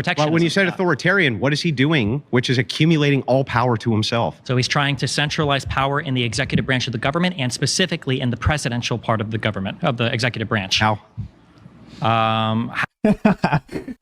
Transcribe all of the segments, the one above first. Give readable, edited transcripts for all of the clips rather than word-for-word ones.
protectionism. Well, when you said authoritarian, what is he doing, which is accumulating all power to himself? So he's trying to centralize power in the executive branch of the government, and specifically in the presidential part of the government, of the executive branch. How?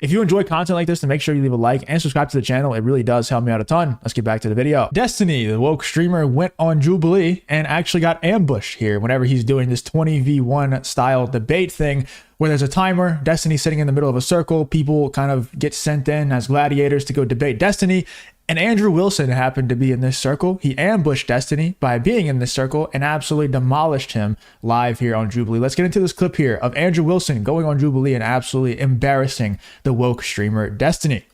If you enjoy content like this, then make sure you leave a like and subscribe to the channel. It really does help me out a ton. Let's get back to the video. Destiny, the woke streamer, went on Jubilee and actually got ambushed here whenever he's doing this 20v1 style debate thing where there's a timer. Destiny sitting in the middle of a circle. People kind of get sent in as gladiators to go debate Destiny. And Andrew Wilson happened to be in this circle. He ambushed Destiny by being in this circle and absolutely demolished him live here on Jubilee. Let's get into this clip here of Andrew Wilson going on Jubilee and absolutely embarrassing the woke streamer Destiny.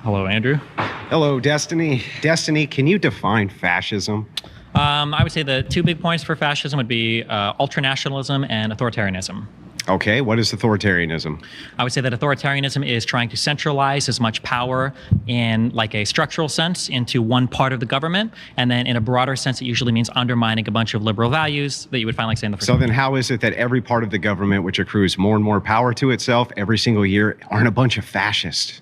Hello, Andrew. Hello, Destiny. Destiny, can you define fascism? I would say the two big points for fascism would be ultranationalism and authoritarianism. Okay, what is authoritarianism? I would say that authoritarianism is trying to centralize as much power in like a structural sense into one part of the government. And then in a broader sense, it usually means undermining a bunch of liberal values that you would find, like, say, in the first. So then how is it that every part of the government which accrues more and more power to itself every single year aren't a bunch of fascists?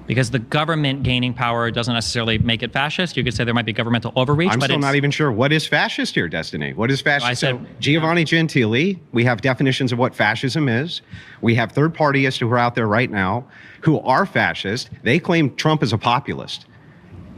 Because the government gaining power doesn't necessarily make it fascist. You could say there might be governmental overreach. I'm but still not even sure what is fascist here, Destiny. What is fascist? Well, I said, so Giovanni Gentili, we have definitions of what fascism is. We have third partyists who are out there right now who are fascist. They claim Trump is a populist.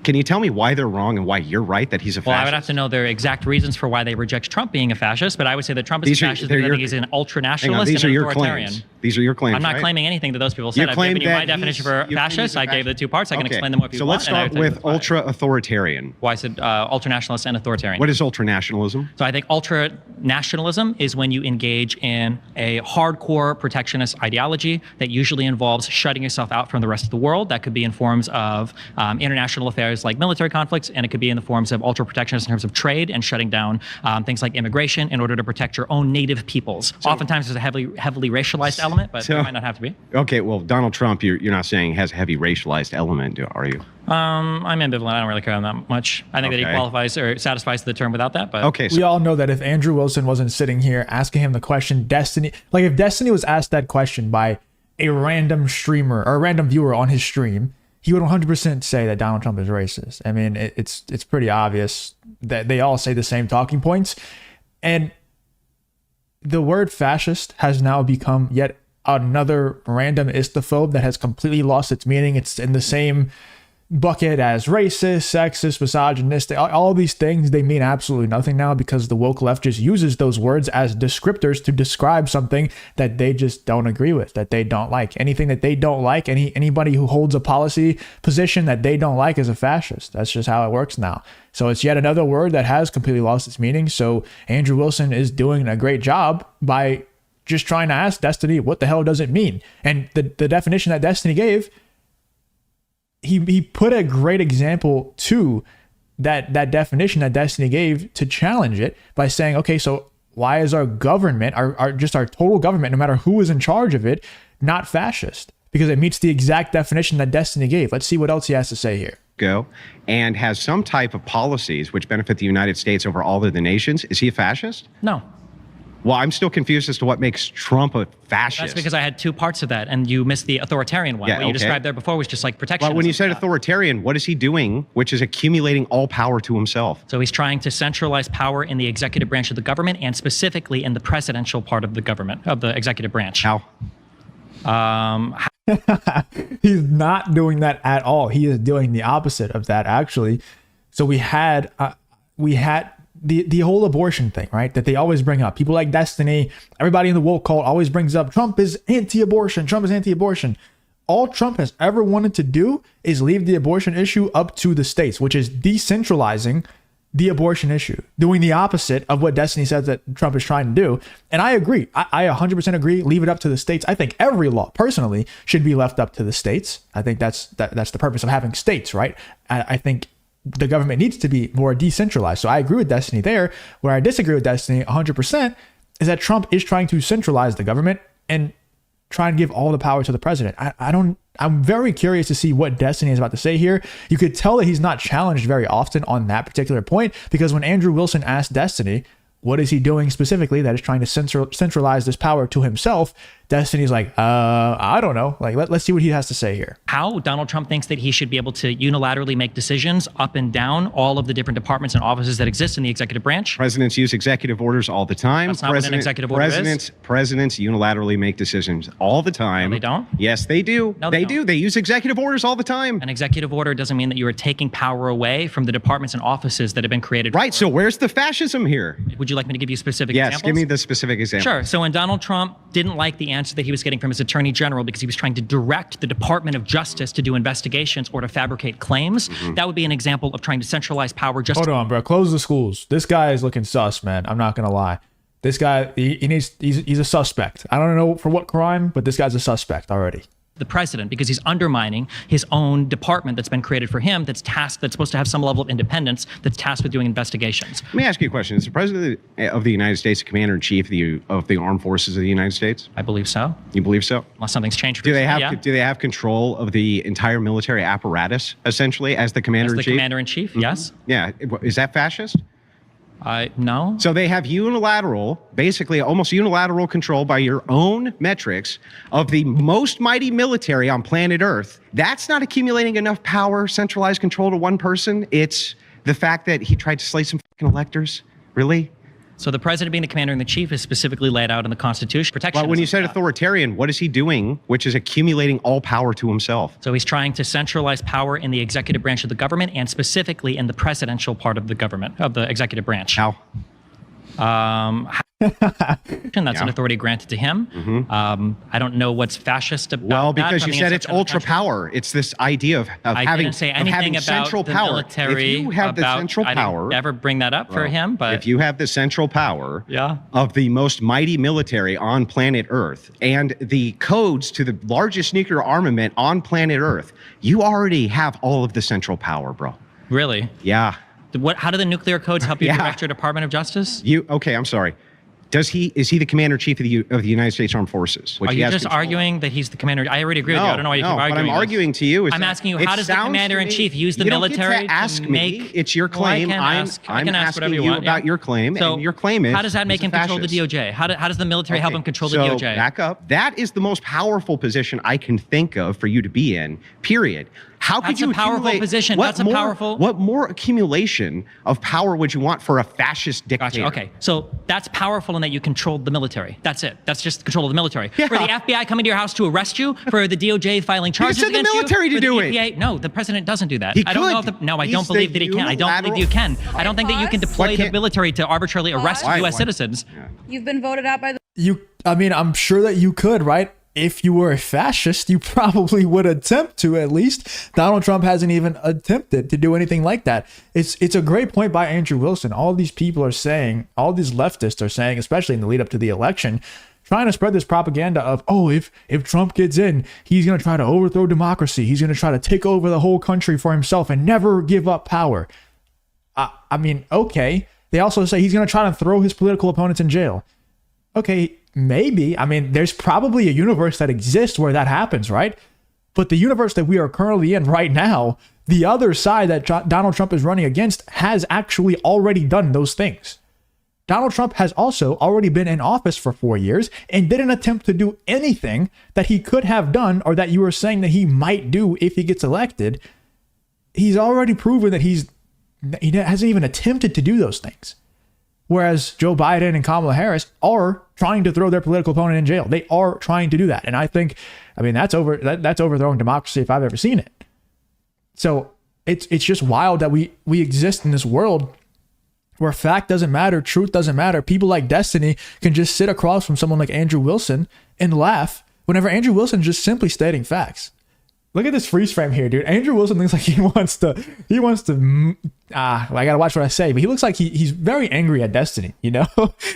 Can you tell me why they're wrong and why you're right that he's a fascist? Well, I would have to know their exact reasons for why they reject Trump being a fascist, but I would say that Trump is a fascist because I think he's an ultranationalist these and are an your authoritarian. claims. These are your claims, I'm not right? claiming anything that those people said. I've given you my definition for fascist. I gave the two parts. I can explain them if you want. So let's start with ultra-authoritarian. Well, I said ultranationalist and authoritarian. What is ultranationalism? So I think ultranationalism is when you engage in a hardcore protectionist ideology that usually involves shutting yourself out from the rest of the world. That could be in forms of international affairs like military conflicts, and it could be in the forms of ultra-protectionist in terms of trade and shutting down things like immigration in order to protect your own native peoples. So, oftentimes there's a heavily racialized element, but it might not have to be. Okay, well, Donald Trump, you're not saying has a heavy racialized element, are you? I'm ambivalent. I don't really care on that much. I think that he qualifies or satisfies the term without that. But okay, so we all know that if Andrew Wilson wasn't sitting here asking him the question, Destiny, like if Destiny was asked that question by a random streamer or a random viewer on his stream, he would 100% say that Donald Trump is racist. I mean, it's pretty obvious that they all say the same talking points. And the word fascist has now become yet another random istophobe that has completely lost its meaning. It's in the same bucket as racist, sexist, misogynistic, all these things. They mean absolutely nothing now because the woke left just uses those words as descriptors to describe something that they just don't agree with, that they don't like. Anything that they don't like, anybody who holds a policy position that they don't like is a fascist. That's just how it works now. So it's yet another word that has completely lost its meaning. So Andrew Wilson is doing a great job by just trying to ask Destiny, what the hell does it mean? And the definition that Destiny gave, he put a great example to that definition that Destiny gave to challenge it by saying, okay, so why is our government, our total government, no matter who is in charge of it, not fascist? Because it meets the exact definition that Destiny gave. Let's see what else he has to say here. Go and has some type of policies which benefit the United States over all of the nations. Is he a fascist? No. Well, I'm still confused as to what makes Trump a fascist. That's because I had two parts of that, and you missed the authoritarian one. What you described there before was just like protection. Well, when you said authoritarian, what is he doing, which is accumulating all power to himself? So he's trying to centralize power in the executive branch of the government, and specifically in the presidential part of the government, of the executive branch. How? He's not doing that at all. He is doing the opposite of that, actually. So we had the whole abortion thing, right? That they always bring up. People like Destiny, everybody in the woke cult always brings up Trump is anti-abortion. Trump is anti-abortion. All Trump has ever wanted to do is leave the abortion issue up to the states, which is decentralizing the abortion issue, doing the opposite of what Destiny says that Trump is trying to do. And I agree. I 100% agree. Leave it up to the states. I think every law, personally, should be left up to the states. I think that's the purpose of having states, right? I think the government needs to be more decentralized. So I agree with Destiny there. Where I disagree with Destiny 100% is that Trump is trying to centralize the government and try and give all the power to the president. I'm very curious to see what Destiny is about to say here. You could tell that he's not challenged very often on that particular point, because when Andrew Wilson asked Destiny, what is he doing specifically that is trying to centralize this power to himself? Destiny's like, I don't know. Like, let's see what he has to say here. How Donald Trump thinks that he should be able to unilaterally make decisions up and down all of the different departments and offices that exist in the executive branch. Presidents use executive orders all the time. That's not what an executive order is. Presidents unilaterally make decisions all the time. No, they don't? Yes, they do. No, they do. don't. They use executive orders all the time. An executive order doesn't mean that you are taking power away from the departments and offices that have been created. Right. So where's the fascism here? Would you like me to give you specific Yes, examples? give me the specific example. Sure. So when Donald Trump didn't like the answer that he was getting from his attorney general because he was trying to direct the Department of Justice to do investigations or to fabricate claims, that would be an example of trying to centralize power. Just Hold on, bro. Close the schools. This guy is looking sus, man. I'm not gonna lie. This guy, he's a suspect. I don't know for what crime, but this guy's a suspect already. the president because he's undermining his own department that's been created for him that's supposed to have some level of independence, that's tasked with doing investigations. Let me ask you a question. Is the president of the United States the commander-in-chief of the armed forces of the United States? I believe so. You believe so? Unless something's changed. Do they have Yeah. do they have control of the entire military apparatus essentially as the commander-in-chief? As the commander-in-chief, yes. Yeah. Is that fascist? No. So they have basically almost unilateral control by your own metrics of the most mighty military on planet Earth. That's not accumulating enough power, centralized control to one person. It's the fact that he tried to slay some fucking electors. Really? So the president being the commander-in-chief is specifically laid out in the Constitution. Protection. But when you said authoritarian, what is he doing, which is accumulating all power to himself? So he's trying to centralize power in the executive branch of the government and specifically in the presidential part of the government, of the executive branch. How? That's an authority granted to him. I don't know what's fascist about that. Well, because you I mean, said it's ultra power. It's this idea of having, didn't say anything about central the power. military. If you have the central I power, didn't ever bring that up for him. But if you have the central power Yeah. of the most mighty military on planet Earth and the codes to the largest nuclear armament on planet Earth, you already have all of the central power, bro. Really, Yeah. how do the nuclear codes help you Yeah. direct your Department of Justice? Okay, I'm sorry. Is he the commander-in-chief of the United States Armed Forces? Are you just arguing that he's the commander? I already agree with you. I don't know why you keep arguing. What I'm arguing to you is I'm asking you, how does the commander-in-chief use the you don't get military to ask me. make? It's your claim. Well, I can ask whatever asking you want, about your claim, So and your claim is how does that make he's a him control the fascist. DOJ? How does the military help him control the So DOJ? back up. That is the most powerful position I can think of for you to be in, period. How could That's you a powerful accumulate- position. what That's a more- powerful- What more accumulation of power would you want for a fascist dictator? Gotcha. Okay, so that's powerful in that you controlled the military. That's it. That's just control of the military. Yeah. For the FBI coming to your house to arrest you, for the DOJ filing charges said the against military you, to for do the it. EPA, no, the president doesn't do that. He I don't know could. if I He's don't believe that he can. I don't believe that you can. I don't think that you can deploy Why the can't- military to arbitrarily arrest Why? U.S. Why? citizens. You've been voted out by the I'm sure that you could, right? If you were a fascist, you probably would attempt to, at least. Donald Trump hasn't even attempted to do anything like that. It's a great point by Andrew Wilson. All these people are saying, all these leftists are saying, especially in the lead up to the election, trying to spread this propaganda of, oh, if Trump gets in, he's going to try to overthrow democracy. He's going to try to take over the whole country for himself and never give up power. I mean, okay. They also say he's going to try to throw his political opponents in jail. Okay, maybe. I mean, there's probably a universe that exists where that happens, right? But the universe that we are currently in right now, the other side that Donald Trump is running against has actually already done those things. Donald Trump has also already been in office for 4 years and didn't attempt to do anything that he could have done or that you were saying that he might do if he gets elected. He's already proven that he hasn't even attempted to do those things. Whereas Joe Biden and Kamala Harris are trying to throw their political opponent in jail. They are trying to do that. And I think, that's overthrowing democracy if I've ever seen it. So it's just wild that we exist in this world where fact doesn't matter, truth doesn't matter. People like Destiny can just sit across from someone like Andrew Wilson and laugh whenever Andrew Wilson's just simply stating facts. Look at this freeze frame here, dude. Andrew Wilson looks like he wants to, I gotta watch what I say, but he looks like he's very angry at Destiny, you know?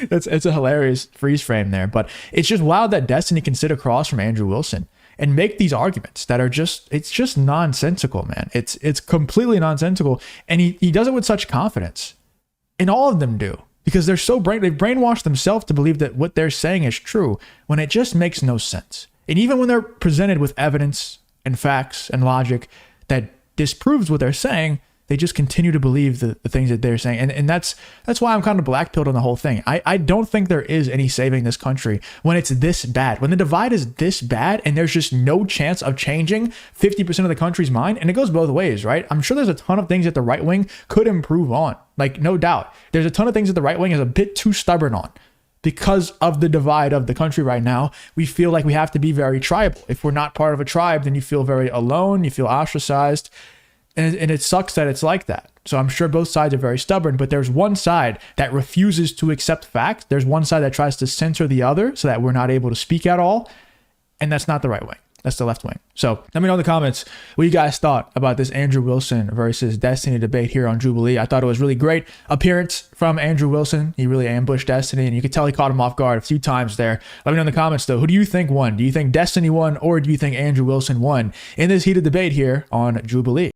It's a hilarious freeze frame there, but it's just wild that Destiny can sit across from Andrew Wilson and make these arguments that are it's just nonsensical, man. It's completely nonsensical, and he does it with such confidence. And all of them do, because they've brainwashed themselves to believe that what they're saying is true when it just makes no sense. And even when they're presented with evidence and facts and logic that disproves what they're saying, They just continue to believe the things that they're saying. And that's why I'm kind of blackpilled on the whole thing. I don't think there is any saving this country when it's this bad. When the divide is this bad and there's just no chance of changing 50% of the country's mind. And it goes both ways, right? I'm sure there's a ton of things that the right wing could improve on. Like, no doubt. There's a ton of things that the right wing is a bit too stubborn on. Because of the divide of the country right now, we feel like we have to be very tribal. If we're not part of a tribe, then you feel very alone, you feel ostracized. And it sucks that it's like that. So I'm sure both sides are very stubborn, but there's one side that refuses to accept facts. There's one side that tries to censor the other so that we're not able to speak at all. And that's not the right wing. That's the left wing. So let me know in the comments what you guys thought about this Andrew Wilson versus Destiny debate here on Jubilee. I thought it was really great appearance from Andrew Wilson. He really ambushed Destiny, and you could tell he caught him off guard a few times there. Let me know in the comments, though. Who do you think won? Do you think Destiny won, or do you think Andrew Wilson won in this heated debate here on Jubilee?